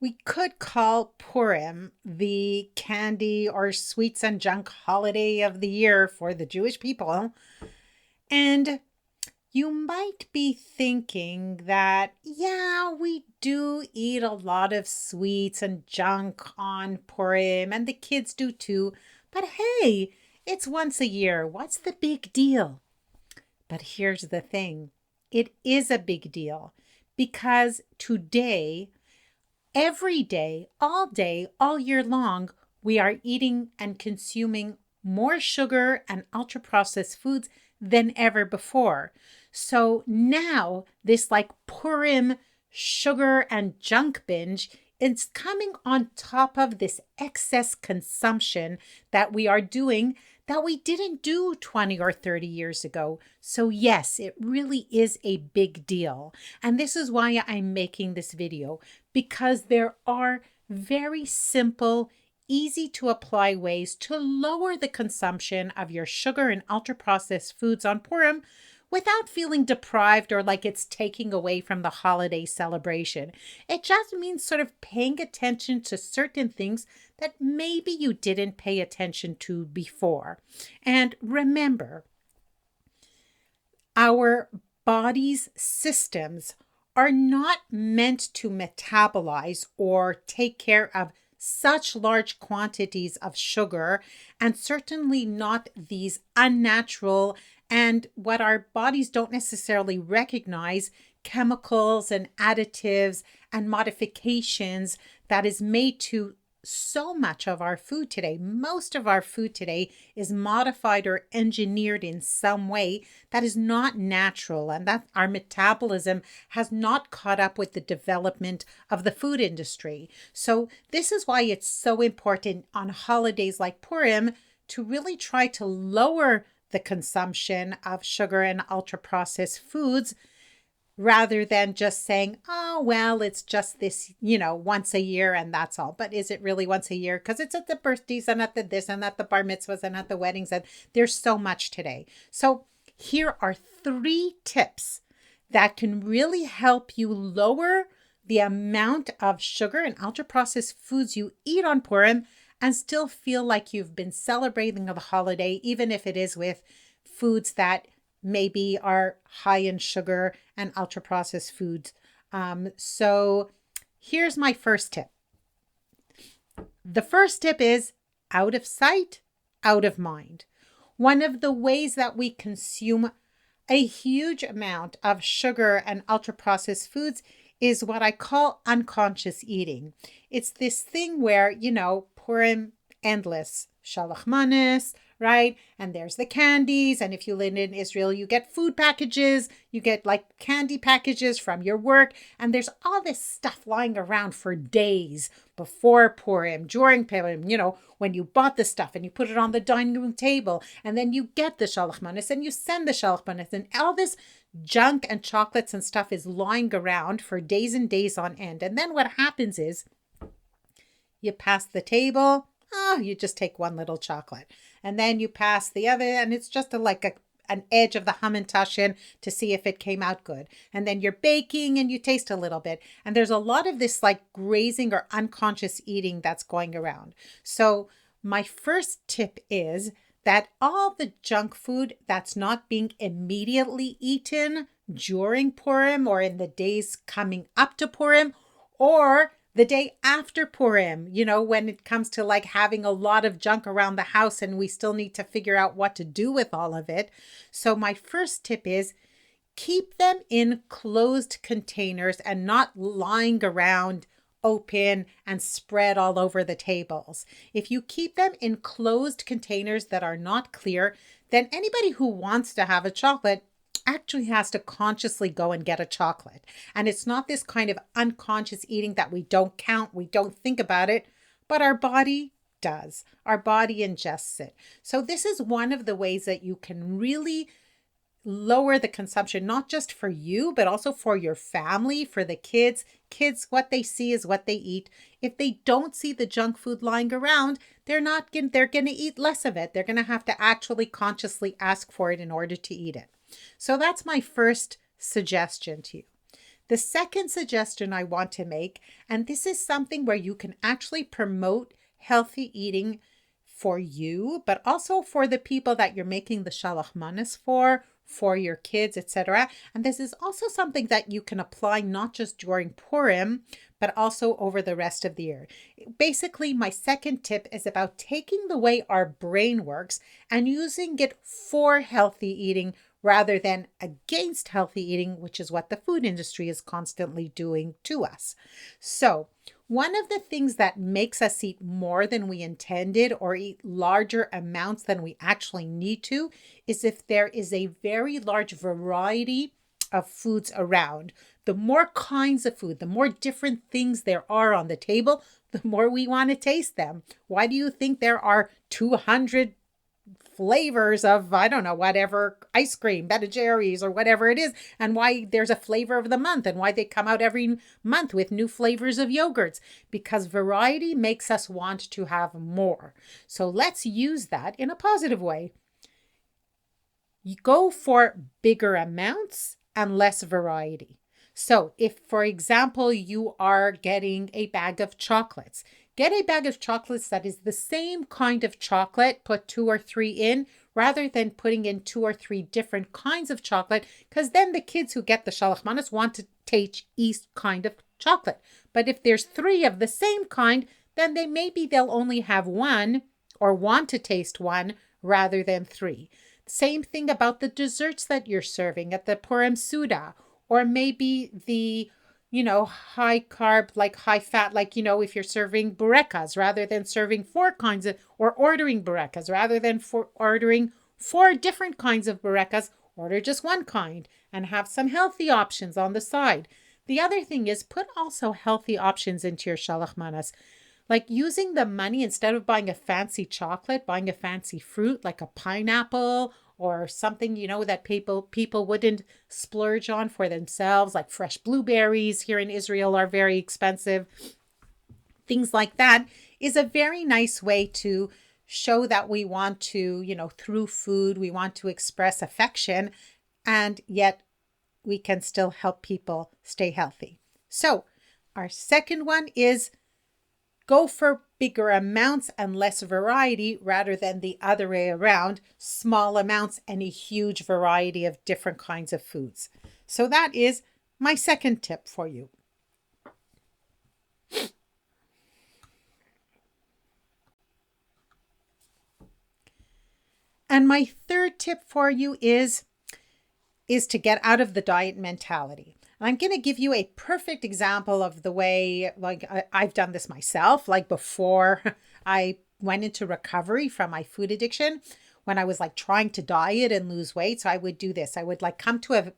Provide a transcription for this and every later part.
We could call Purim the candy or sweets and junk holiday of the year for the Jewish people. And you might be thinking that, yeah, we do eat a lot of sweets and junk on Purim, and the kids do too. But hey, it's once a year. What's the big deal? But here's the thing, it is a big deal because today, every day, all year long, we are eating and consuming more sugar and ultra processed foods than ever before. So now, this like Purim sugar and junk binge, it's coming on top of this excess consumption that we are doing that we didn't do 20 or 30 years ago. So yes, it really is a big deal. And this is why I'm making this video, because there are very simple, easy to apply ways to lower the consumption of your sugar and ultra processed foods on Purim without feeling deprived or like it's taking away from the holiday celebration. It just means sort of paying attention to certain things that maybe you didn't pay attention to before. And remember, our body's systems are not meant to metabolize or take care of such large quantities of sugar, and certainly not these unnatural and what our bodies don't necessarily recognize chemicals and additives and modifications that is made to so much of our food today. Most of our food today is modified or engineered in some way that is not natural, and that our metabolism has not caught up with the development of the food industry. So this is why it's so important on holidays like Purim to really try to lower the consumption of sugar and ultra processed foods, rather than just saying, oh, well, it's just this, once a year and that's all. But is it really once a year? Because it's at the birthdays and at the this and at the bar mitzvahs and at the weddings, and there's so much today. So here are 3 tips that can really help you lower the amount of sugar and ultra processed foods you eat on Purim and still feel like you've been celebrating the holiday, even if it is with foods that maybe are high in sugar and ultra processed foods. So here's my first tip. The first tip is out of sight, out of mind. One of the ways that we consume a huge amount of sugar and ultra processed foods is what I call unconscious eating. It's this thing where, Purim, endless shalach, right? And there's the candies. And if you live in Israel, you get food packages, you get like candy packages from your work. And there's all this stuff lying around for days before Purim, during Purim, when you bought the stuff and you put it on the dining room table, and then you get the shalach and you send the shalach, and all this junk and chocolates and stuff is lying around for days and days on end. And then what happens is you pass the table, you just take one little chocolate. And then you pass the other, and it's just an edge of the hamantashen to see if it came out good. And then you're baking and you taste a little bit. And there's a lot of this like grazing or unconscious eating that's going around. So my first tip is that all the junk food that's not being immediately eaten during Purim or in the days coming up to Purim, or the day after Purim, when it comes to like having a lot of junk around the house and we still need to figure out what to do with all of it. So my first tip is keep them in closed containers and not lying around open and spread all over the tables. If you keep them in closed containers that are not clear, then anybody who wants to have a chocolate actually has to consciously go and get a chocolate. And it's not this kind of unconscious eating that we don't count, we don't think about it, but our body does. Our body ingests it. So this is one of the ways that you can really lower the consumption, not just for you, but also for your family, for the kids. Kids, what they see is what they eat. If they don't see the junk food lying around, they're going to eat less of it. They're going to have to actually consciously ask for it in order to eat it. So that's my first suggestion to you. The second suggestion I want to make, and this is something where you can actually promote healthy eating for you, but also for the people that you're making the shalach manas for your kids, etc. And this is also something that you can apply not just during Purim, but also over the rest of the year. Basically, my second tip is about taking the way our brain works and using it for healthy eating rather than against healthy eating, which is what the food industry is constantly doing to us. So, one of the things that makes us eat more than we intended or eat larger amounts than we actually need to is if there is a very large variety of foods around. The more kinds of food, the more different things there are on the table, the more we want to taste them. Why do you think there are 200 flavors of, I don't know, whatever, ice cream, Ben and Jerry's or whatever it is, and why there's a flavor of the month and why they come out every month with new flavors of yogurts? Because variety makes us want to have more. So let's use that in a positive way. You go for bigger amounts and less variety. So if, for example, you are getting a bag of chocolates, get a bag of chocolates that is the same kind of chocolate, put 2 or 3 in, rather than putting in 2 or 3 different kinds of chocolate, because then the kids who get the shalach manas want to taste each kind of chocolate. But if there's 3 of the same kind, then they'll only have 1 or want to taste 1 rather than 3. Same thing about the desserts that you're serving at the Purim Suda, or maybe the, high carb, like high fat, like, if you're serving burekas rather than serving 4 kinds of, or ordering burekas rather than ordering 4 different kinds of burekas, order just 1 kind and have some healthy options on the side. The other thing is put also healthy options into your shalach manas. Like using the money, instead of buying a fancy chocolate, buying a fancy fruit like a pineapple or something, that people wouldn't splurge on for themselves, like fresh blueberries here in Israel are very expensive. Things like that is a very nice way to show that we want to, through food, we want to express affection, and yet we can still help people stay healthy. So our second one is go for bigger amounts and less variety rather than the other way around, small amounts and a huge variety of different kinds of foods. So that is my second tip for you. And my third tip for you is to get out of the diet mentality. And I'm going to give you a perfect example of the way, like I've done this myself, like before I went into recovery from my food addiction, when I was like trying to diet and lose weight. So I would do this. I would like come to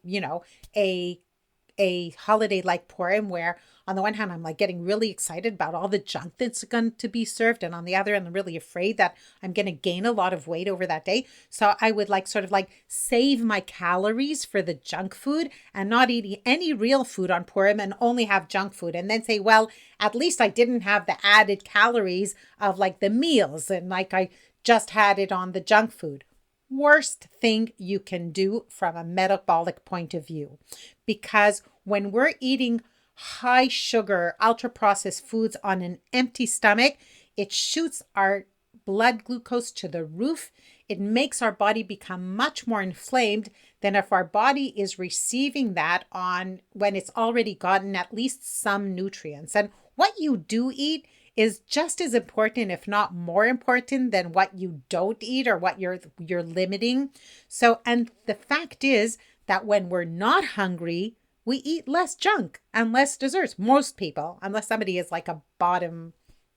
a holiday like Purim, where on the one hand, I'm like getting really excited about all the junk that's going to be served. And on the other hand, I'm really afraid that I'm going to gain a lot of weight over that day. So I would like sort of like save my calories for the junk food and not eat any real food on Purim and only have junk food. And then say, well, at least I didn't have the added calories of like the meals and like I just had it on the junk food. Worst thing you can do from a metabolic point of view, because when we're eating high sugar, ultra processed foods on an empty stomach, it shoots our blood glucose to the roof. It makes our body become much more inflamed than if our body is receiving that on when it's already gotten at least some nutrients. And what you do eat is just as important, if not more important, than what you don't eat or what you're limiting. So, and the fact is that when we're not hungry, we eat less junk and less desserts. Most people, unless somebody is like a bottom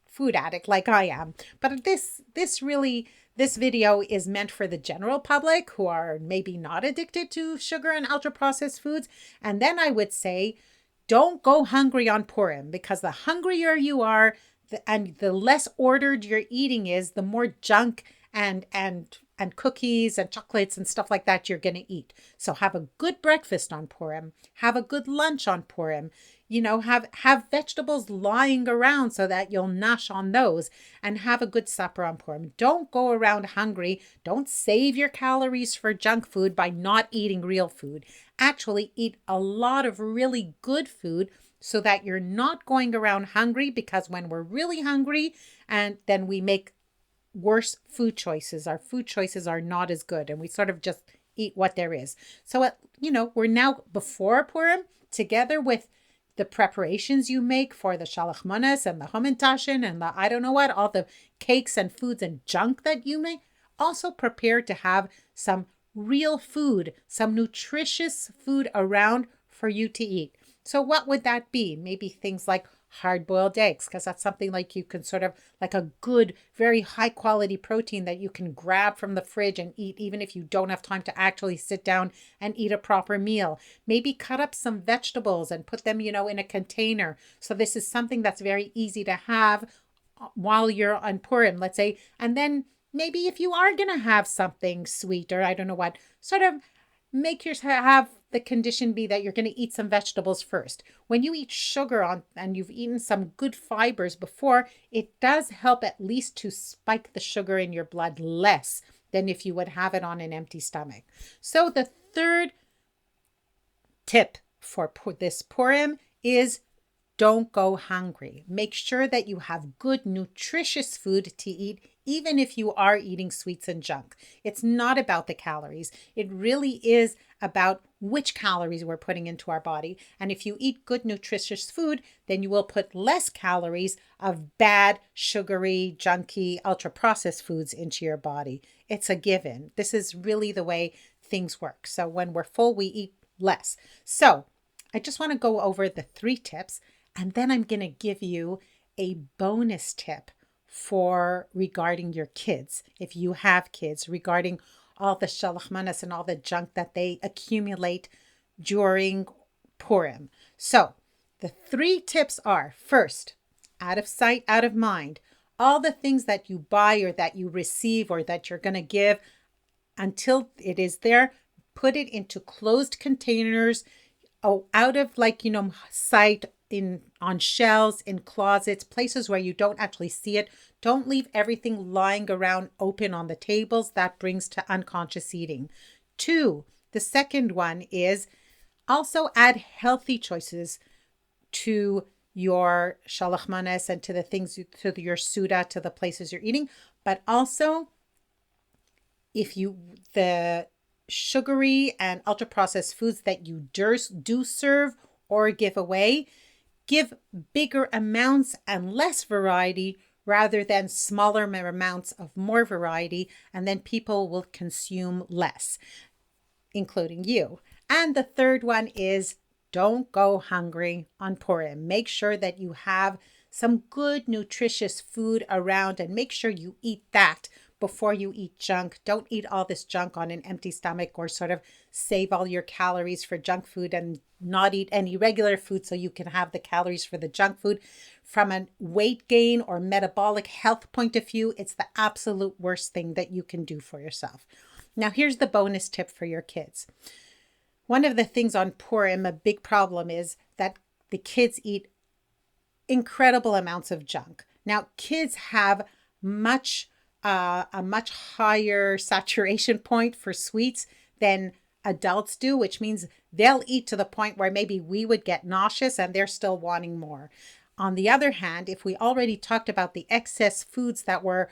food addict like I am. But this video is meant for the general public who are maybe not addicted to sugar and ultra processed foods. And then I would say, don't go hungry on Purim, because the hungrier you are, and the less ordered your eating is, the more junk and and cookies and chocolates and stuff like that you're going to eat. So have a good breakfast on Purim. Have a good lunch on Purim. Have vegetables lying around so that you'll nosh on those, and have a good supper on Purim. Don't go around hungry. Don't save your calories for junk food by not eating real food. Actually, eat a lot of really good food so that you're not going around hungry, because when we're really hungry and then we make worse food choices, our food choices are not as good and we sort of just eat what there is. So, we're now before Purim, together with the preparations you make for the shalach manas and the hamantashen and the I don't know what, all the cakes and foods and junk that you make. Also prepare to have some real food, some nutritious food around for you to eat. So what would that be? Maybe things like hard-boiled eggs, because that's something like you can sort of like a good, very high quality protein that you can grab from the fridge and eat, even if you don't have time to actually sit down and eat a proper meal. Maybe cut up some vegetables and put them, in a container. So this is something that's very easy to have while you're on Purim, let's say. And then maybe if you are going to have something sweet or I don't know what, sort of make yourself have the condition be that you're going to eat some vegetables first. When you eat sugar on and you've eaten some good fibers before, it does help at least to spike the sugar in your blood less than if you would have it on an empty stomach. So the third tip for this Purim is don't go hungry. Make sure that you have good, nutritious food to eat, even if you are eating sweets and junk. It's not about the calories. It really is about which calories we're putting into our body. And if you eat good, nutritious food, then you will put less calories of bad, sugary, junky, ultra-processed foods into your body. It's a given. This is really the way things work. So when we're full, we eat less. So I just want to go over the 3 tips. And then I'm going to give you a bonus tip for regarding your kids, if you have kids, regarding all the shalach manas and all the junk that they accumulate during Purim. So the 3 tips are: first, out of sight, out of mind. All the things that you buy or that you receive or that you're going to give, until it is there, put it into closed containers, out of sight, on shelves, in closets, places where you don't actually see it. Don't leave everything lying around open on the tables. That brings to unconscious eating. 2, the second one is also add healthy choices to your shalach manas and to the things, to your suda, to the places you're eating. But also, if the sugary and ultra processed foods that you do serve or give away, give bigger amounts and less variety rather than smaller amounts of more variety, and then people will consume less, including you. And the third one is don't go hungry on Purim. Make sure that you have some good nutritious food around and make sure you eat that before you eat junk. Don't eat all this junk on an empty stomach, or sort of save all your calories for junk food and not eat any regular food so you can have the calories for the junk food. From a weight gain or metabolic health point of view, it's the absolute worst thing that you can do for yourself. Now, here's the bonus tip for your kids. One of the things on Purim, a big problem, is that the kids eat incredible amounts of junk. Now, kids have a much higher saturation point for sweets than adults do, which means they'll eat to the point where maybe we would get nauseous and they're still wanting more. On the other hand, if we already talked about the excess foods that we're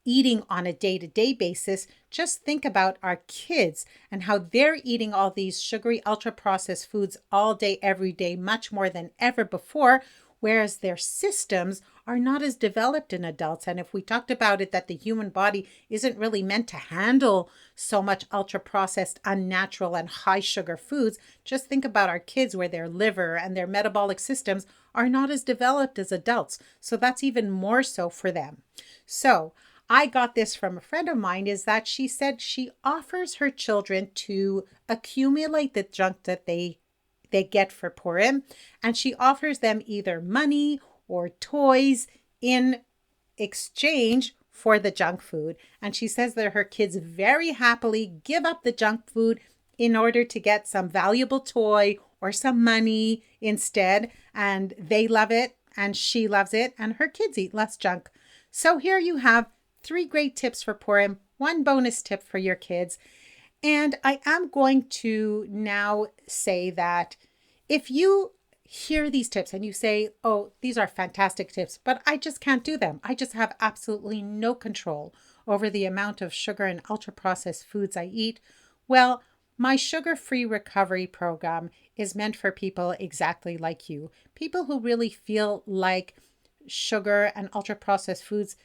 eating on a day-to-day basis, just think about our kids and how they're eating all these sugary, ultra-processed foods all day, every day, much more than ever before, whereas their systems are not as developed in adults. And if we talked about it, that the human body isn't really meant to handle so much ultra-processed, unnatural, and high-sugar foods, just think about our kids, where their liver and their metabolic systems are not as developed as adults. So that's even more so for them. So I got this from a friend of mine, is that she said she offers her children to accumulate the junk that they get for Purim, and she offers them either money or toys in exchange for the junk food. And she says that her kids very happily give up the junk food in order to get some valuable toy or some money instead. And they love it and she loves it and her kids eat less junk. So here you have 3 great tips for Purim, 1 bonus tip for your kids. And I am going to now say that if you hear these tips and you say, oh, these are fantastic tips, but I just can't do them. I just have absolutely no control over the amount of sugar and ultra processed foods I eat. Well, my sugar-free recovery program is meant for people exactly like you, people who really feel like sugar and ultra processed foods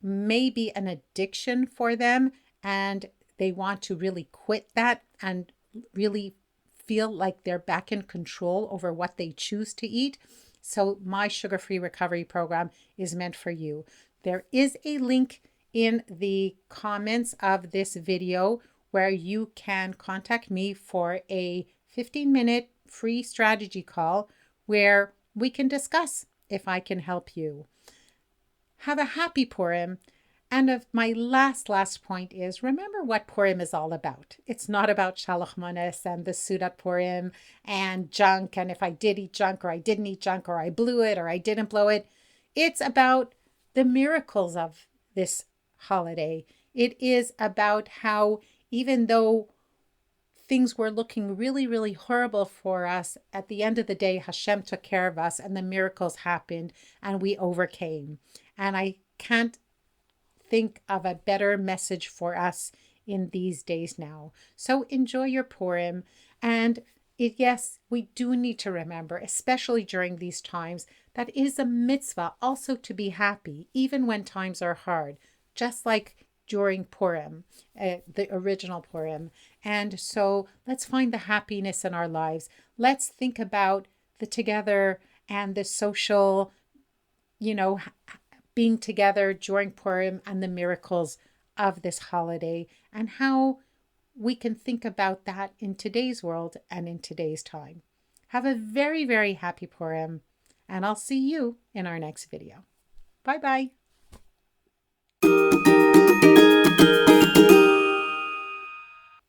may be an addiction for them and they want to really quit that and really feel like they're back in control over what they choose to eat. So my sugar-free recovery program is meant for you. There is a link in the comments of this video where you can contact me for a 15-minute free strategy call where we can discuss if I can help you. Have a happy Purim. And my last point is, remember what Purim is all about. It's not about Shalach Manas and the Sudat Purim and junk, and if I did eat junk or I didn't eat junk or I blew it or I didn't blow it. It's about the miracles of this holiday. It is about how even though things were looking really, really horrible for us, at the end of the day, Hashem took care of us and the miracles happened and we overcame. And I can't think of a better message for us in these days now. So enjoy your Purim. And yes, we do need to remember, especially during these times, that it is a mitzvah also to be happy, even when times are hard, just like during Purim, the original Purim. And so let's find the happiness in our lives. Let's think about the together and the social, being together during Purim and the miracles of this holiday and how we can think about that in today's world and in today's time. Have a very, very happy Purim, and I'll see you in our next video. Bye-bye.